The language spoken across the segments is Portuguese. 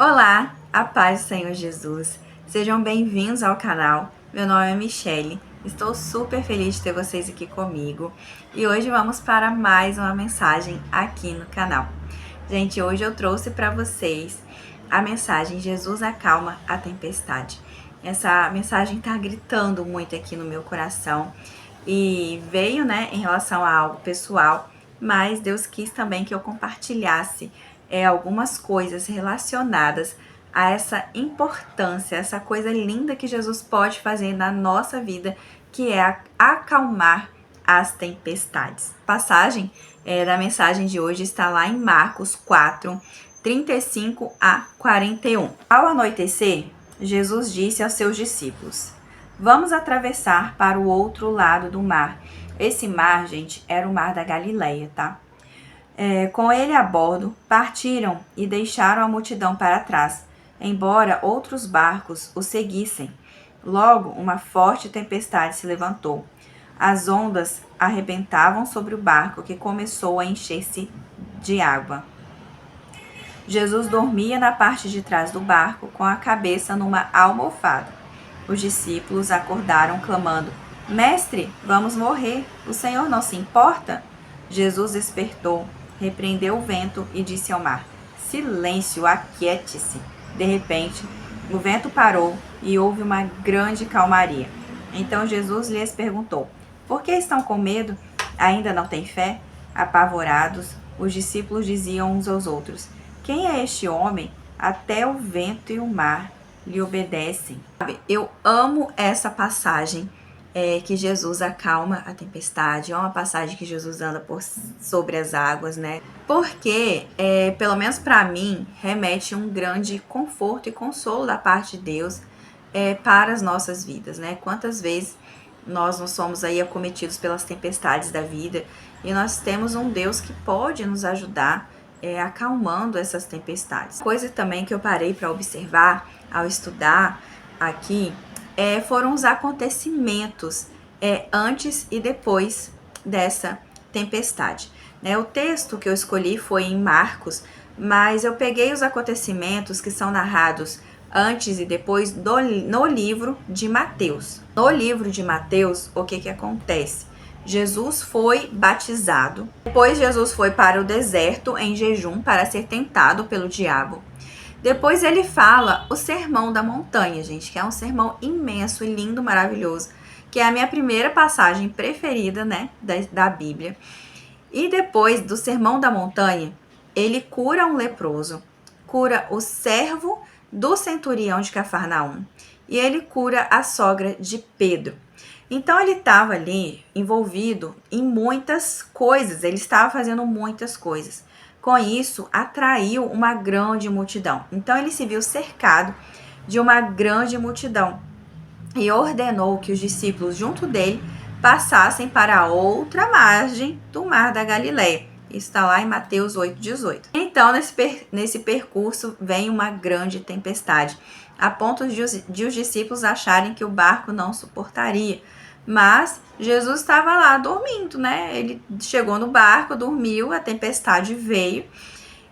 Olá, a paz do Senhor Jesus. Sejam bem-vindos ao canal. Meu nome é Michele. Estou super feliz de ter vocês aqui comigo. E hoje vamos para mais uma mensagem aqui no canal. Gente, hoje eu trouxe para vocês a mensagem Jesus acalma a tempestade. Essa mensagem está gritando muito aqui no meu coração e veio, em relação a algo pessoal, mas Deus quis também que eu compartilhasse algumas coisas relacionadas a essa importância, essa coisa linda que Jesus pode fazer na nossa vida, que é acalmar as tempestades. A passagem da mensagem de hoje está lá em Marcos 4, 35 a 41. Ao anoitecer, Jesus disse aos seus discípulos: "Vamos atravessar para o outro lado do mar." Esse mar, gente, era o mar da Galileia, tá? Com ele a bordo, partiram e deixaram a multidão para trás, embora outros barcos o seguissem. Logo, uma forte tempestade se levantou. As ondas arrebentavam sobre o barco, que começou a encher-se de água. Jesus dormia na parte de trás do barco, com a cabeça numa almofada. Os discípulos acordaram, clamando: "Mestre, vamos morrer. O Senhor não se importa?" Jesus despertou, repreendeu o vento e disse ao mar: "Silêncio, aquiete-se." De repente, o vento parou e houve uma grande calmaria. Então Jesus lhes perguntou: "Por que estão com medo? Ainda não têm fé?" Apavorados, os discípulos diziam uns aos outros: "Quem é este homem? Até o vento e o mar lhe obedecem." Eu amo essa passagem que Jesus acalma a tempestade. É uma passagem que Jesus anda sobre as águas, né? Porque, pelo menos para mim, remete um grande conforto e consolo da parte de Deus para as nossas vidas, né? Quantas vezes nós não somos aí acometidos pelas tempestades da vida e nós temos um Deus que pode nos ajudar acalmando essas tempestades. Coisa também que eu parei para observar ao estudar aqui foram os acontecimentos antes e depois dessa tempestade. O texto que eu escolhi foi em Marcos, mas eu peguei os acontecimentos que são narrados antes e depois no livro de Mateus. No livro de Mateus, o que acontece? Jesus foi batizado, depois Jesus foi para o deserto em jejum para ser tentado pelo diabo. Depois ele fala o Sermão da Montanha, gente, que é um sermão imenso, lindo, maravilhoso, que é a minha primeira passagem preferida, da Bíblia. E depois do Sermão da Montanha, ele cura um leproso, cura o servo do centurião de Cafarnaum e ele cura a sogra de Pedro. Então ele estava ali envolvido em muitas coisas, ele estava fazendo muitas coisas. Com isso, atraiu uma grande multidão. Então ele se viu cercado de uma grande multidão e ordenou que os discípulos junto dele passassem para a outra margem do mar da Galileia. Isso está lá em Mateus 8,18. Então, nesse percurso, vem uma grande tempestade, a ponto de os discípulos acharem que o barco não suportaria. Mas Jesus estava lá dormindo, né? Ele chegou no barco, dormiu, a tempestade veio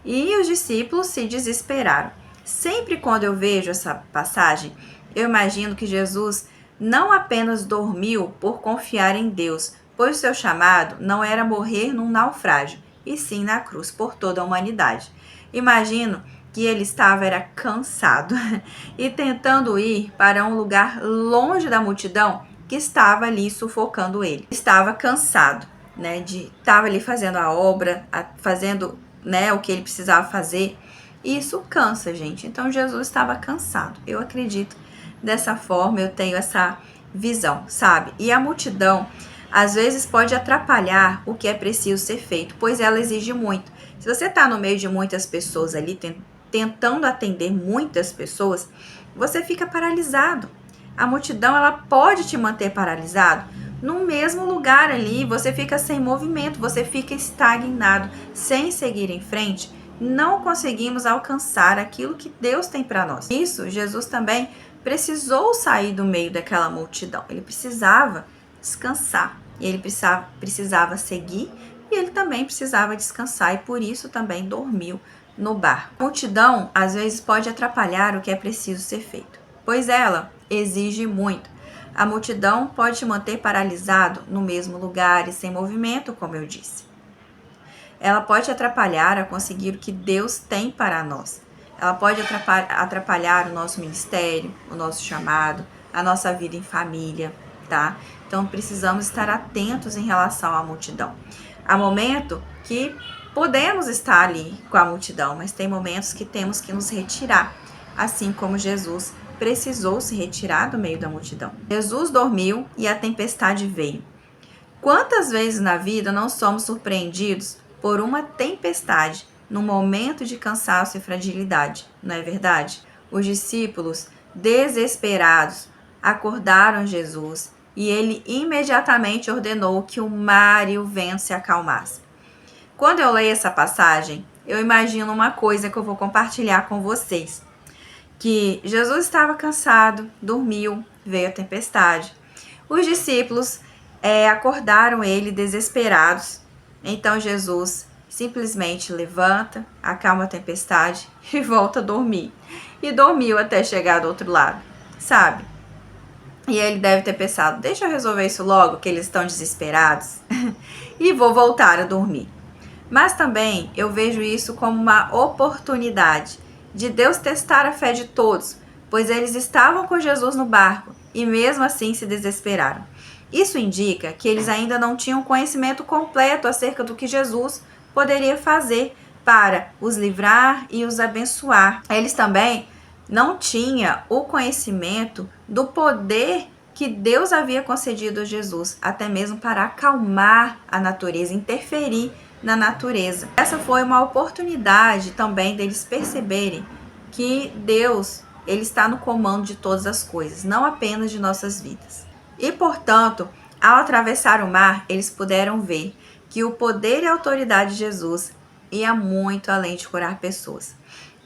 e os discípulos se desesperaram. Sempre quando eu vejo essa passagem, eu imagino que Jesus não apenas dormiu por confiar em Deus, pois seu chamado não era morrer num naufrágio, e sim na cruz por toda a humanidade. Imagino que ele estava cansado e tentando ir para um lugar longe da multidão que estava ali sufocando ele. Estava cansado, estava ali fazendo a obra, fazendo, o que ele precisava fazer. E isso cansa, gente. Então Jesus estava cansado. Eu acredito dessa forma, eu tenho essa visão, sabe? E a multidão às vezes pode atrapalhar o que é preciso ser feito, pois ela exige muito. Se você está no meio de muitas pessoas ali, tentando atender muitas pessoas, você fica paralisado. A multidão, ela pode te manter paralisado no mesmo lugar ali, você fica sem movimento, você fica estagnado, sem seguir em frente, não conseguimos alcançar aquilo que Deus tem para nós. Isso, Jesus também precisou sair do meio daquela multidão, ele precisava descansar, e ele precisava seguir, e ele também precisava descansar, e por isso também dormiu no barco. A multidão, às vezes, pode atrapalhar o que é preciso ser feito, pois ela exige muito. A multidão pode te manter paralisado no mesmo lugar e sem movimento, como eu disse. Ela pode atrapalhar a conseguir o que Deus tem para nós. Ela pode atrapalhar o nosso ministério, o nosso chamado, a nossa vida em família, tá? Então, precisamos estar atentos em relação à multidão. Há momentos que podemos estar ali com a multidão, mas tem momentos que temos que nos retirar, assim como Jesus precisou se retirar do meio da multidão. Jesus dormiu e a tempestade veio. Quantas vezes na vida não somos surpreendidos por uma tempestade num momento de cansaço e fragilidade, não é verdade? Os discípulos, desesperados, acordaram Jesus e ele imediatamente ordenou que o mar e o vento se acalmassem. Quando eu leio essa passagem, eu imagino uma coisa que eu vou compartilhar com vocês. Que Jesus estava cansado, dormiu, veio a tempestade. Os discípulos acordaram ele desesperados. Então Jesus simplesmente levanta, acalma a tempestade e volta a dormir. E dormiu até chegar do outro lado, sabe? E ele deve ter pensado, deixa eu resolver isso logo, que eles estão desesperados, e vou voltar a dormir. Mas também eu vejo isso como uma oportunidade de Deus testar a fé de todos, pois eles estavam com Jesus no barco e mesmo assim se desesperaram. Isso indica que eles ainda não tinham conhecimento completo acerca do que Jesus poderia fazer para os livrar e os abençoar. Eles também não tinham o conhecimento do poder que Deus havia concedido a Jesus, até mesmo para acalmar a natureza, interferir na natureza. Essa foi uma oportunidade também deles perceberem que Deus, ele está no comando de todas as coisas, não apenas de nossas vidas. E, portanto, ao atravessar o mar, eles puderam ver que o poder e a autoridade de Jesus ia muito além de curar pessoas.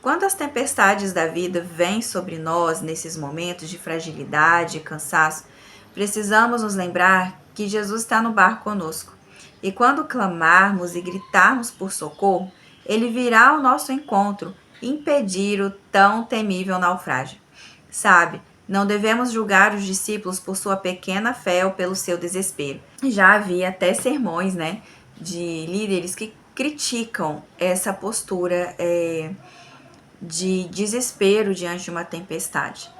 Quando as tempestades da vida vêm sobre nós nesses momentos de fragilidade e cansaço, precisamos nos lembrar que Jesus está no barco conosco. E quando clamarmos e gritarmos por socorro, ele virá ao nosso encontro e impedir o tão temível naufrágio. Sabe, não devemos julgar os discípulos por sua pequena fé ou pelo seu desespero. Já havia até sermões, de líderes que criticam essa postura de desespero diante de uma tempestade.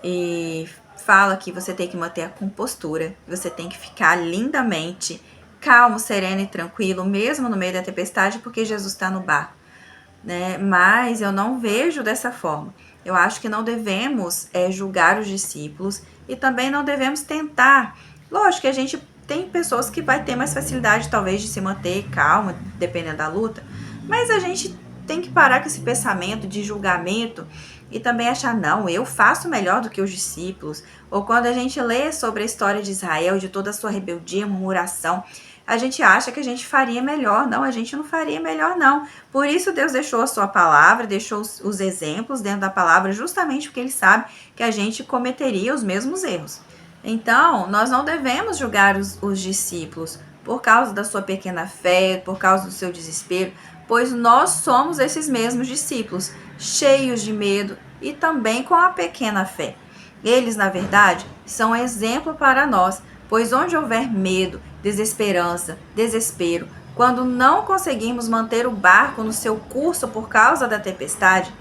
E fala que você tem que manter a compostura, você tem que ficar lindamente calmo, sereno e tranquilo, mesmo no meio da tempestade, porque Jesus está no barco, Mas eu não vejo dessa forma. Eu acho que não devemos julgar os discípulos e também não devemos tentar. Lógico que a gente tem pessoas que vai ter mais facilidade, talvez, de se manter calma, dependendo da luta, mas a gente tem que parar com esse pensamento de julgamento e também achar, não, eu faço melhor do que os discípulos. Ou quando a gente lê sobre a história de Israel, de toda a sua rebeldia, murmuração, a gente acha que a gente faria melhor. Não, a gente não faria melhor, não. Por isso Deus deixou a sua palavra, deixou os exemplos dentro da palavra, justamente porque Ele sabe que a gente cometeria os mesmos erros. Então, nós não devemos julgar os discípulos por causa da sua pequena fé, por causa do seu desespero, pois nós somos esses mesmos discípulos, cheios de medo e também com a pequena fé. Eles, na verdade, são exemplo para nós, pois onde houver medo, desesperança, desespero, quando não conseguimos manter o barco no seu curso por causa da tempestade,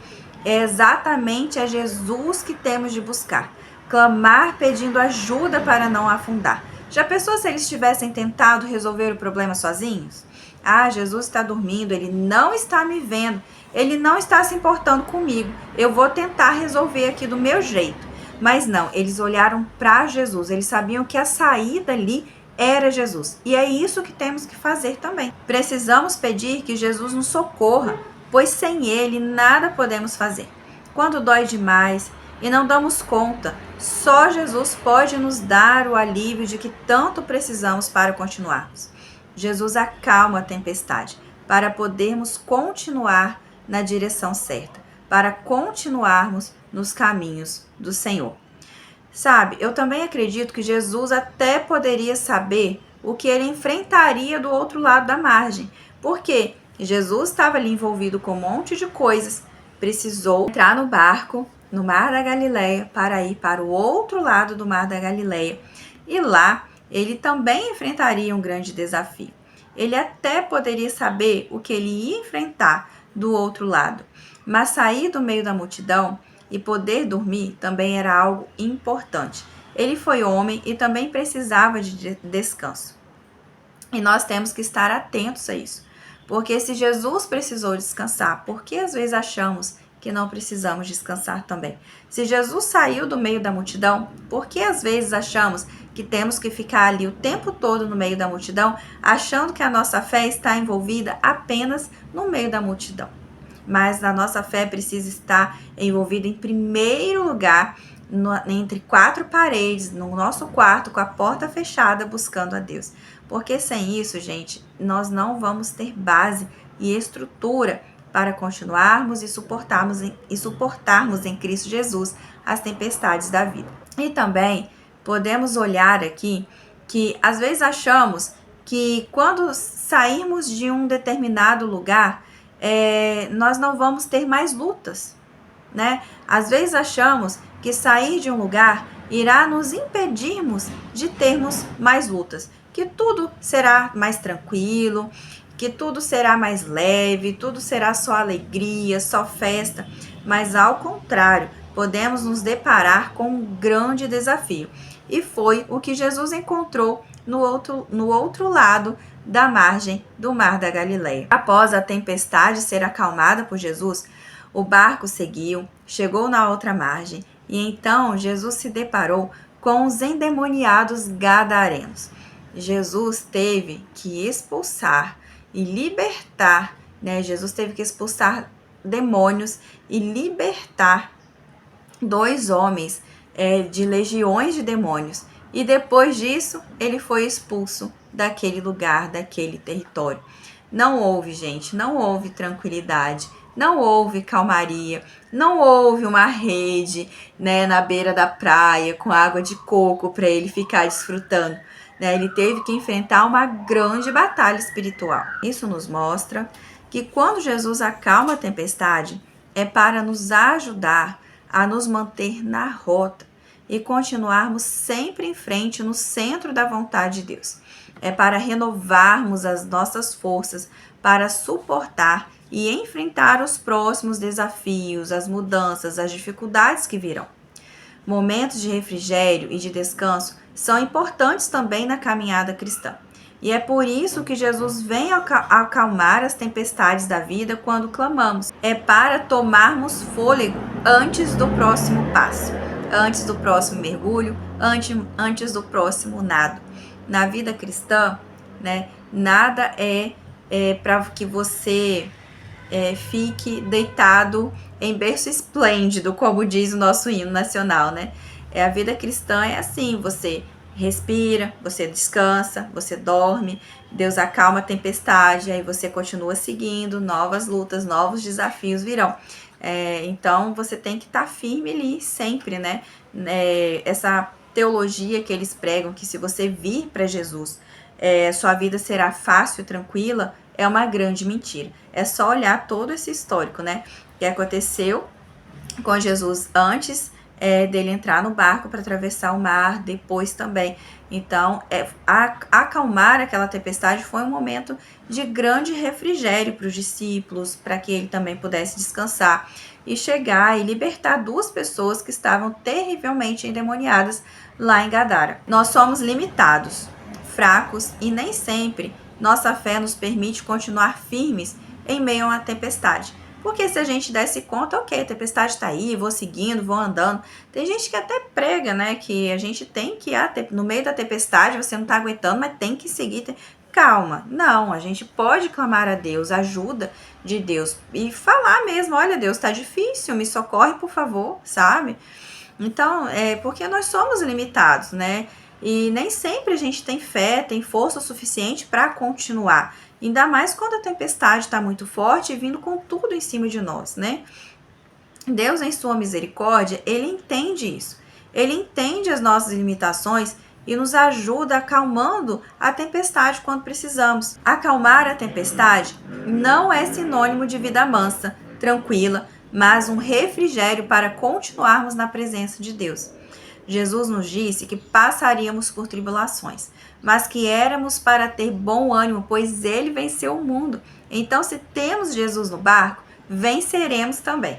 é exatamente a Jesus que temos de buscar. Clamar pedindo ajuda para não afundar. Já pensou se eles tivessem tentado resolver o problema sozinhos? Ah, Jesus está dormindo, Ele não está me vendo, Ele não está se importando comigo. Eu vou tentar resolver aqui do meu jeito. Mas não, eles olharam para Jesus, eles sabiam que a saída ali era Jesus. E é isso que temos que fazer também. Precisamos pedir que Jesus nos socorra, pois sem Ele nada podemos fazer. Quando dói demais e não damos conta, só Jesus pode nos dar o alívio de que tanto precisamos para continuarmos. Jesus acalma a tempestade para podermos continuar na direção certa, para continuarmos nos caminhos do Senhor. Sabe, eu também acredito que Jesus até poderia saber o que ele enfrentaria do outro lado da margem, porque Jesus estava ali envolvido com um monte de coisas, precisou entrar no barco, no Mar da Galileia, para ir para o outro lado do Mar da Galileia. E lá, ele também enfrentaria um grande desafio. Ele até poderia saber o que ele ia enfrentar do outro lado, mas sair do meio da multidão e poder dormir também era algo importante. Ele foi homem e também precisava de descanso. E nós temos que estar atentos a isso. Porque se Jesus precisou descansar, por que às vezes achamos que não precisamos descansar também? Se Jesus saiu do meio da multidão, por que às vezes achamos que temos que ficar ali o tempo todo no meio da multidão, achando que a nossa fé está envolvida apenas no meio da multidão? Mas a nossa fé precisa estar envolvida em primeiro lugar entre quatro paredes, no nosso quarto, com a porta fechada, buscando a Deus. Porque sem isso, gente, nós não vamos ter base e estrutura para continuarmos e suportarmos em Cristo Jesus as tempestades da vida. E também podemos olhar aqui que às vezes achamos que quando sairmos de um determinado lugar, nós não vamos ter mais lutas, né? Às vezes achamos que sair de um lugar irá nos impedirmos de termos mais lutas, que tudo será mais tranquilo, que tudo será mais leve, tudo será só alegria, só festa, mas ao contrário, podemos nos deparar com um grande desafio. E foi o que Jesus encontrou no outro lado da margem do Mar da Galileia. Após a tempestade ser acalmada por Jesus, o barco seguiu, chegou na outra margem, e então Jesus se deparou com os endemoniados gadarenos. Jesus teve que expulsar e libertar, né? Jesus teve que expulsar demônios e libertar 2 homens de legiões de demônios. E depois disso, ele foi expulso daquele lugar, daquele território. Não houve, gente, não houve tranquilidade, não houve calmaria, não houve uma rede, né, na beira da praia com água de coco para ele ficar desfrutando. Né? Ele teve que enfrentar uma grande batalha espiritual. Isso nos mostra que quando Jesus acalma a tempestade, é para nos ajudar a nos manter na rota e continuarmos sempre em frente no centro da vontade de Deus. É para renovarmos as nossas forças para suportar e enfrentar os próximos desafios, as mudanças, as dificuldades que virão. Momentos de refrigério e de descanso são importantes também na caminhada cristã. E é por isso que Jesus vem acalmar as tempestades da vida quando clamamos. É para tomarmos fôlego antes do próximo passo, antes do próximo mergulho, antes do próximo nado. Na vida cristã, né, nada é para que você fique deitado em berço esplêndido, como diz o nosso hino nacional, né? A vida cristã é assim, você respira, você descansa, você dorme, Deus acalma a tempestade, aí você continua seguindo, novas lutas, novos desafios virão. Então, você tem que estar firme ali sempre, né? Essa teologia que eles pregam, que se você vir para Jesus, sua vida será fácil e tranquila, é uma grande mentira. É só olhar todo esse histórico, né? Que aconteceu com Jesus antes dele entrar no barco para atravessar o mar, depois também. Então, acalmar aquela tempestade foi um momento de grande refrigério para os discípulos, para que ele também pudesse descansar e chegar e libertar 2 pessoas que estavam terrivelmente endemoniadas lá em Gadara. Nós somos limitados, fracos e nem sempre nossa fé nos permite continuar firmes em meio a uma tempestade. Porque se a gente desse conta, ok, a tempestade está aí, vou seguindo, vou andando. Tem gente que até prega, né, que a gente tem que ir no meio da tempestade, você não está aguentando, mas tem que seguir. Calma, não, a gente pode clamar a Deus, ajuda de Deus. E falar mesmo, olha Deus, está difícil, me socorre por favor, sabe? Então, porque nós somos limitados, né? E nem sempre a gente tem fé, tem força suficiente para continuar. Ainda mais quando a tempestade está muito forte e vindo com tudo em cima de nós, né? Deus, em sua misericórdia, Ele entende isso. Ele entende as nossas limitações e nos ajuda acalmando a tempestade quando precisamos. Acalmar a tempestade não é sinônimo de vida mansa, tranquila, mas um refrigério para continuarmos na presença de Deus. Jesus nos disse que passaríamos por tribulações, mas que éramos para ter bom ânimo, pois ele venceu o mundo. Então, se temos Jesus no barco, venceremos também.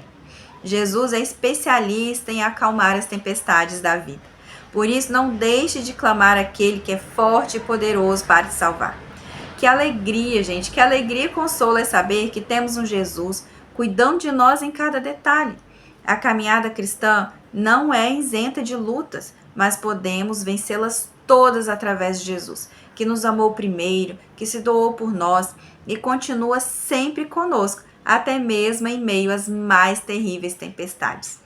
Jesus é especialista em acalmar as tempestades da vida. Por isso, não deixe de clamar aquele que é forte e poderoso para te salvar. Que alegria, gente, que alegria e consolo é saber que temos um Jesus cuidando de nós em cada detalhe. A caminhada cristã não é isenta de lutas, mas podemos vencê-las todas através de Jesus, que nos amou primeiro, que se doou por nós e continua sempre conosco, até mesmo em meio às mais terríveis tempestades.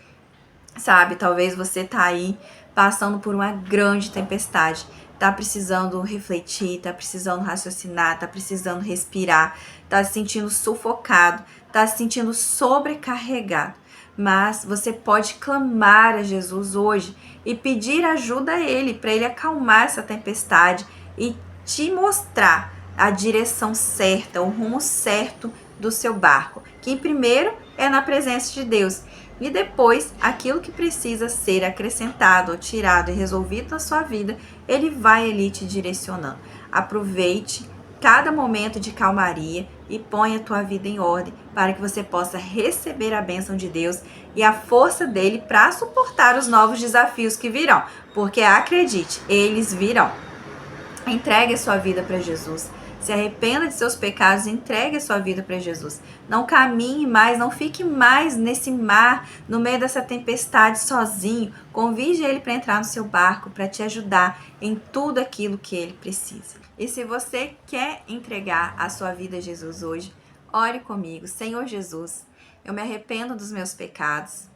Sabe, talvez você tá aí passando por uma grande tempestade, tá precisando refletir, tá precisando raciocinar, tá precisando respirar, tá se sentindo sufocado, tá se sentindo sobrecarregado. Mas você pode clamar a Jesus hoje e pedir ajuda a Ele, para Ele acalmar essa tempestade e te mostrar a direção certa, o rumo certo do seu barco, que primeiro é na presença de Deus e depois aquilo que precisa ser acrescentado ou tirado e resolvido na sua vida, Ele vai ali te direcionando. Aproveite cada momento de calmaria e ponha a tua vida em ordem para que você possa receber a bênção de Deus e a força dele para suportar os novos desafios que virão, porque acredite, eles virão. Entregue a sua vida para Jesus. Se arrependa de seus pecados, entregue a sua vida para Jesus. Não caminhe mais, não fique mais nesse mar, no meio dessa tempestade sozinho. Convide ele para entrar no seu barco, para te ajudar em tudo aquilo que ele precisa. E se você quer entregar a sua vida a Jesus hoje, ore comigo. Senhor Jesus, eu me arrependo dos meus pecados.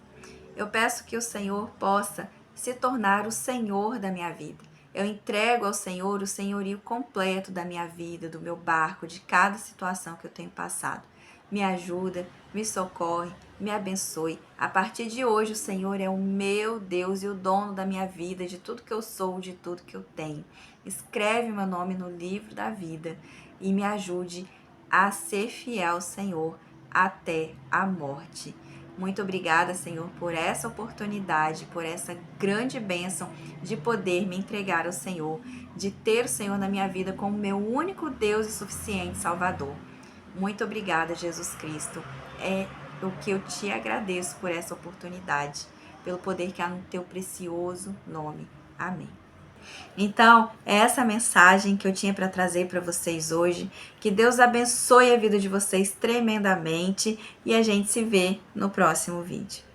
Eu peço que o Senhor possa se tornar o Senhor da minha vida. Eu entrego ao Senhor o senhorio completo da minha vida, do meu barco, de cada situação que eu tenho passado. Me ajuda, me socorre, me abençoe. A partir de hoje, o Senhor é o meu Deus e o dono da minha vida, de tudo que eu sou, de tudo que eu tenho. Escreve meu nome no livro da vida e me ajude a ser fiel ao Senhor até a morte. Muito obrigada, Senhor, por essa oportunidade, por essa grande bênção de poder me entregar ao Senhor, de ter o Senhor na minha vida como meu único Deus e suficiente Salvador. Muito obrigada, Jesus Cristo. É o que eu te agradeço por essa oportunidade, pelo poder que há no teu precioso nome. Amém. Então, é essa mensagem que eu tinha para trazer para vocês hoje. Que Deus abençoe a vida de vocês tremendamente e a gente se vê no próximo vídeo.